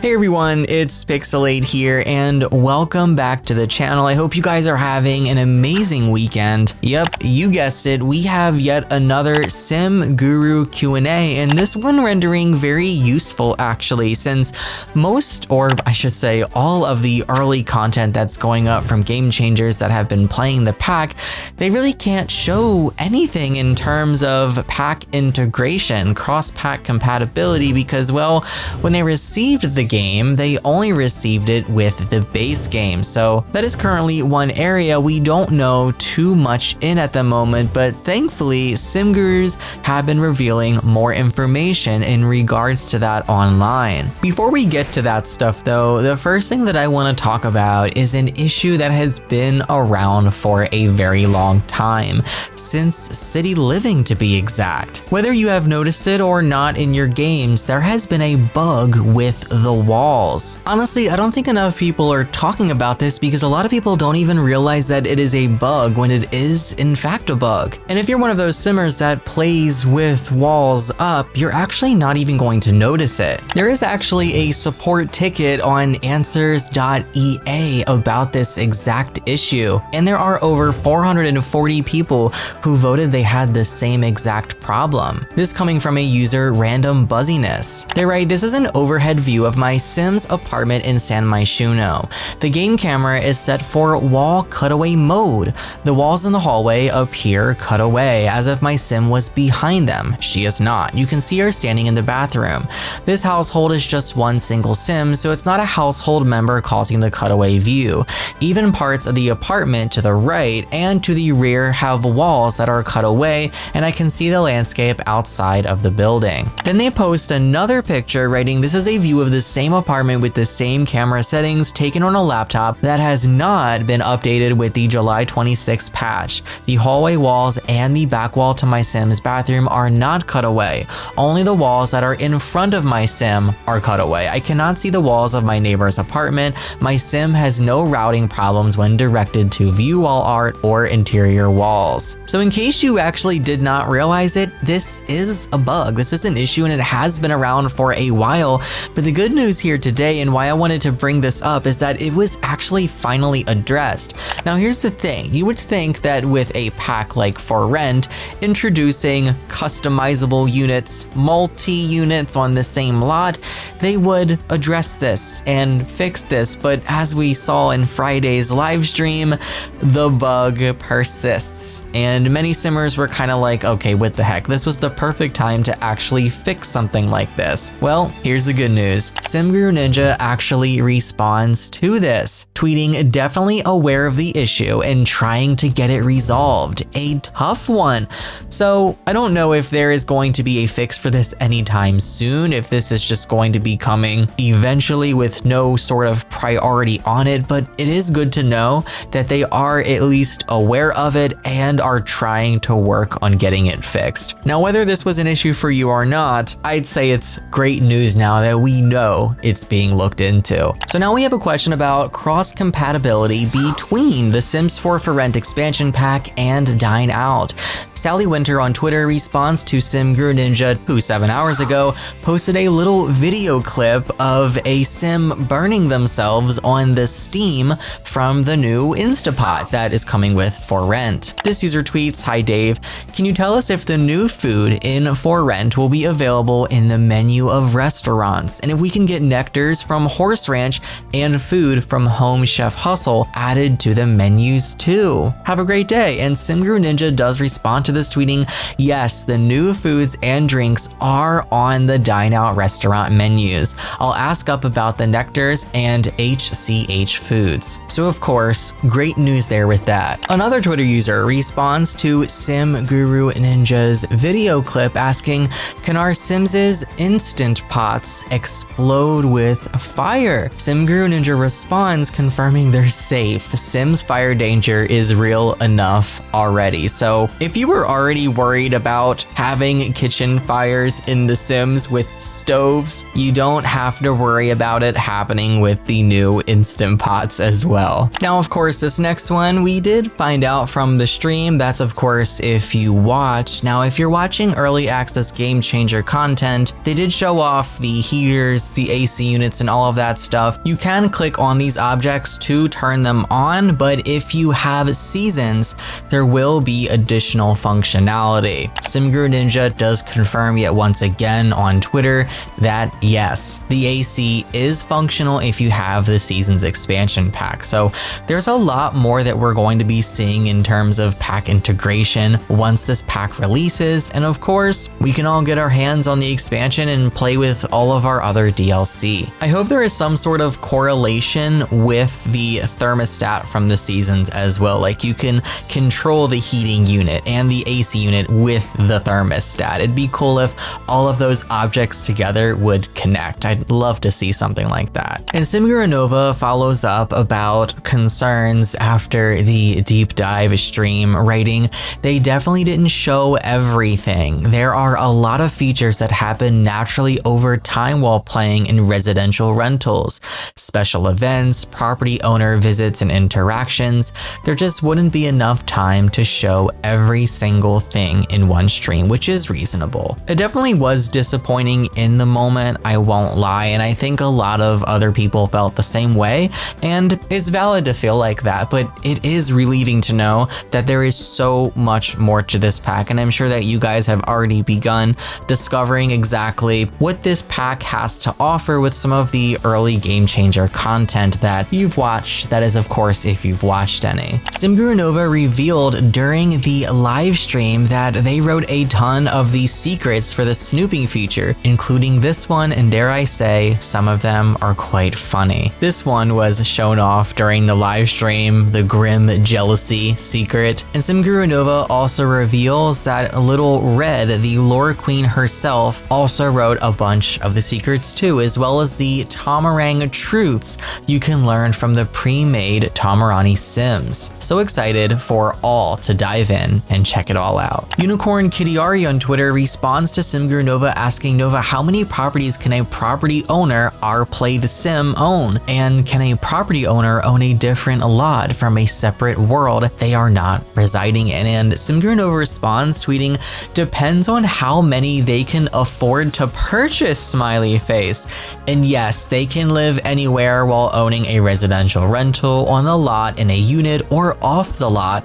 Hey everyone, it's Pixelade here and welcome back to the channel. I hope you guys are having an amazing weekend. Yep, you guessed it, we have yet another Sim Guru Q&A, and this one rendering very useful actually, since most, or I should say all of the early content that's going up from game changers that have been playing the pack, they really can't show anything in terms of pack integration, cross-pack compatibility, because well, when they received the game, they only received it with the base game. So that is currently one area we don't know too much in at the moment, but thankfully Sim Gurus have been revealing more information in regards to that online. Before we get to that stuff though, the first thing that I want to talk about is an issue that has been around for a very long time, since City Living to be exact. Whether you have noticed it or not in your games, there has been a bug with the walls. Honestly, I don't think enough people are talking about this because a lot of people don't even realize that it is a bug when it is in fact a bug. And if you're one of those simmers that plays with walls up, you're actually not even going to notice it. There is actually a support ticket on answers.ea about this exact issue, and there are over 440 people who voted they had the same exact problem. This coming from a user Random Buzziness. They write, "This is an overhead view of my Sims apartment in San Myshuno. The game camera is set for wall cutaway mode. The walls in the hallway appear cut away, as if my Sim was behind them. She is not. You can see her standing in the bathroom. This household is just one single Sim, so it's not a household member causing the cutaway view. Even parts of the apartment to the right and to the rear have walls that are cut away, and I can see the landscape outside of the building." Then they post another picture writing, "This is a view of the same apartment with the same camera settings taken on a laptop that has not been updated with the July 26th patch. The hallway walls and the back wall to my Sim's bathroom are not cut away. Only the walls that are in front of my Sim are cut away. I cannot see the walls of my neighbor's apartment. My Sim has no routing problems when directed to view wall art or interior walls." So in case you actually did not realize it, this is a bug. This is an issue and it has been around for a while, but the good news here today and why I wanted to bring this up is that it was actually finally addressed. Now here's the thing, you would think that with a pack like For Rent, introducing customizable units, multi-units on the same lot, they would address this and fix this, but as we saw in Friday's live stream, the bug persists. And many simmers were kind of like, okay, what the heck, this was the perfect time to actually fix something like this. Well, here's the good news. SimGuru Ninja actually responds to this, tweeting, "Definitely aware of the issue and trying to get it resolved. A tough one." So I don't know if there is going to be a fix for this anytime soon, if this is just going to be coming eventually with no sort of priority on it, but it is good to know that they are at least aware of it and are trying to work on getting it fixed. Now, whether this was an issue for you or not, I'd say it's great news now that we know it's being looked into. So now we have a question about cross-compatibility between the Sims 4 For Rent expansion pack and Dine Out. Sally Winter on Twitter responds to SimGuru Ninja, who 7 hours ago posted a little video clip of a Sim burning themselves on the steam from the new Instapot that is coming with For Rent. This user tweets, "Hi Dave, can you tell us if the new food in For Rent will be available in the menu of restaurants, and if we can get nectars from Horse Ranch and food from Home Chef Hustle added to the menus too? Have a great day." And SimGuru Ninja does respond to this, tweeting, "Yes, the new foods and drinks are on the Dine Out restaurant menus. I'll ask up about the nectars and HCH foods." So of course, great news there with that. Another Twitter user responds to SimGuru Ninja's video clip asking, "Can our Sims' instant pots explode with fire?" SimGuru Ninja responds confirming they're safe. Sims fire danger is real enough already. So if you were already worried about having kitchen fires in The Sims with stoves, you don't have to worry about it happening with the new Instant Pots as well. Now, of course, this next one we did find out from the stream. That's of course if you watched. Now, if you're watching early access game changer content, they did show off the heaters, the AC units and all of that stuff, you can click on these objects to turn them on, but if you have seasons, there will be additional functionality. SimGuru Ninja does confirm yet once again on Twitter that yes, the AC is functional if you have the seasons expansion pack. So there's a lot more that we're going to be seeing in terms of pack integration once this pack releases, and of course, we can all get our hands on the expansion and play with all of our other DLC. I hope there is some sort of correlation with the thermostat from the seasons as well, like you can control the heating unit and the AC unit with the thermostat. It'd be cool if all of those objects together would connect. I'd love to see something like that. And SimGuru Nova follows up about concerns after the deep dive stream, writing, "They definitely didn't show everything. There are a lot of features that happen naturally over time while playing in residential rentals. Special events, property owner visits and interactions. There just wouldn't be enough time to show every single thing in one stream," which is reasonable. It definitely was disappointing in the moment, I won't lie, and I think a lot of other people felt the same way, and it's valid to feel like that, but it is relieving to know that there is so much more to this pack, and I'm sure that you guys have already begun discovering exactly what this pack has to offer with some of the early game changer content that you've watched. That is, of course, if you've watched any. SimGuru Nova revealed during the live stream that they wrote a ton of the secrets for the snooping feature, including this one, and dare I say, some of them are quite funny. This one was shown off during the live stream, the grim jealousy secret, and SimGuru Nova also reveals that Little Red, the lore queen herself, also wrote a bunch of the secrets too, as well as the Tamarang truths you can learn from the pre-made Tamarani Sims. So excited for all to dive in and check it all out. Unicorn Kittyari on Twitter responds to SimGuru Nova asking Nova, how many properties can a property owner or play the sim own? And can a property owner own a different lot from a separate world they are not residing in? And SimGuru Nova responds tweeting, depends on how many they can afford to purchase, smiley face. And yes, they can live anywhere while owning a residential rental, on the lot, in a unit, or off the lot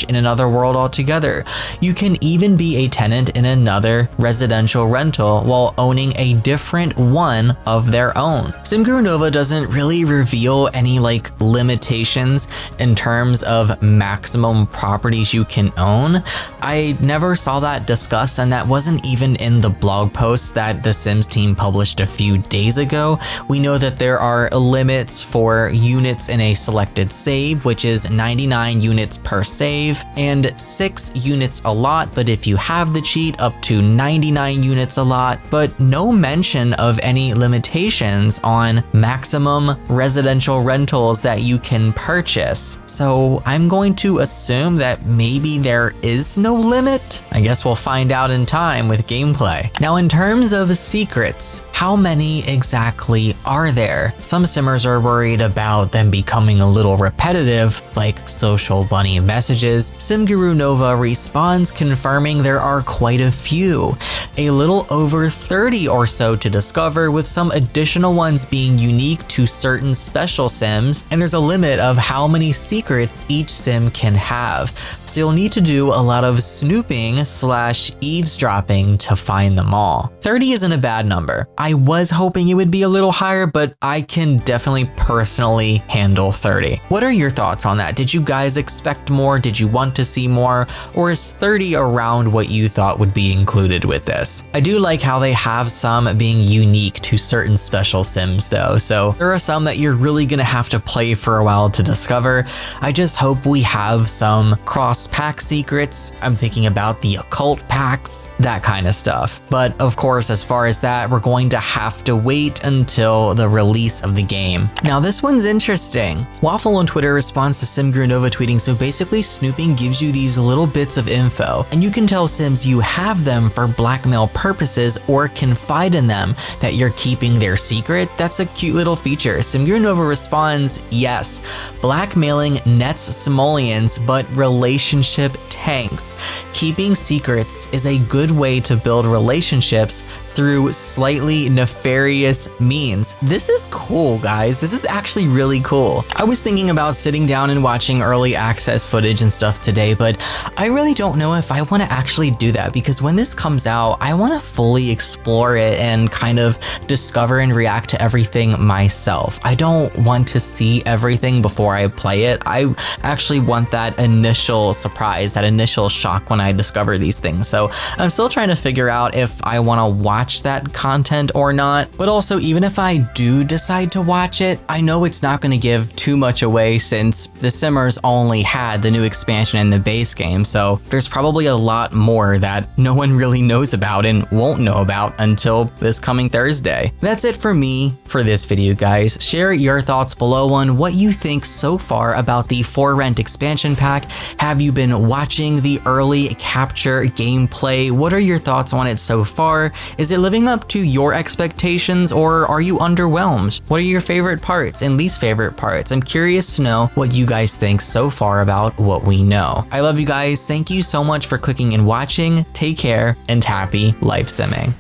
/ in another world altogether. You can even be a tenant in another residential rental while owning a different one of their own. SimGuru Nova doesn't really reveal any limitations in terms of maximum properties you can own. I never saw that discussed, and that wasn't even in the blog post that the Sims team published a few days ago. We know that there are limits for units in a selected save, which is 99 units per save and 6 units a lot, but if you have the cheat, up to 99 units a lot, but no mention of any limitations on maximum residential rentals that you can purchase. So I'm going to assume that maybe there is no limit. I guess we'll find out in time with gameplay. Now, in terms of secrets, how many exactly are there? Some simmers are worried about them becoming a little repetitive, like social bunny messages. SimGuru Nova responds confirming there are quite a few, a little over 30 or so to discover, with some additional ones being unique to certain special sims, and there's a limit of how many secrets each sim can have. So you'll need to do a lot of snooping / eavesdropping to find them all. 30 isn't a bad number. I was hoping it would be a little higher, but I can definitely personally handle 30. What are your thoughts on that? Did you guys expect more? Did you want to see more? Or is 30 around what you thought would be included with this? I do like how they have some being unique to certain special sims though, so there are some that you're really gonna have to play for a while to discover. I just hope we have some cross-pack secrets. I'm thinking about the occult packs, that kind of stuff. But of course, as far as that, we're going to have to wait until the release of the game. Now this one's interesting. Waffle on Twitter responds to SimGuru Nova tweeting, so basically snooping gives you these little bits of info, and you can tell Sims you have them for blackmail purposes or confide in them that you're keeping their secret. That's a cute little feature. SimGuru Nova responds, yes, blackmailing nets simoleons, but relationship tanks. Keeping secrets is a good way to build relationships, through slightly nefarious means. This is cool, guys. This is actually really cool. I was thinking about sitting down and watching early access footage and stuff today, but I really don't know if I want to actually do that, because when this comes out, I want to fully explore it and kind of discover and react to everything myself. I don't want to see everything before I play it. I actually want that initial surprise, that initial shock when I discover these things. So I'm still trying to figure out if I want to watch that content or not. But also, even if I do decide to watch it, I know it's not going to give too much away, since The Simmers only had the new expansion in the base game. So there's probably a lot more that no one really knows about and won't know about until this coming Thursday. That's it for me for this video, guys. Share your thoughts below on what you think so far about the For Rent expansion pack. Have you been watching the early capture gameplay? What are your thoughts on it so far? Is it living up to your expectations, or are you underwhelmed? What are your favorite parts and least favorite parts? I'm curious to know what you guys think so far about what we know. I love you guys. Thank you so much for clicking and watching. Take care and happy life simming.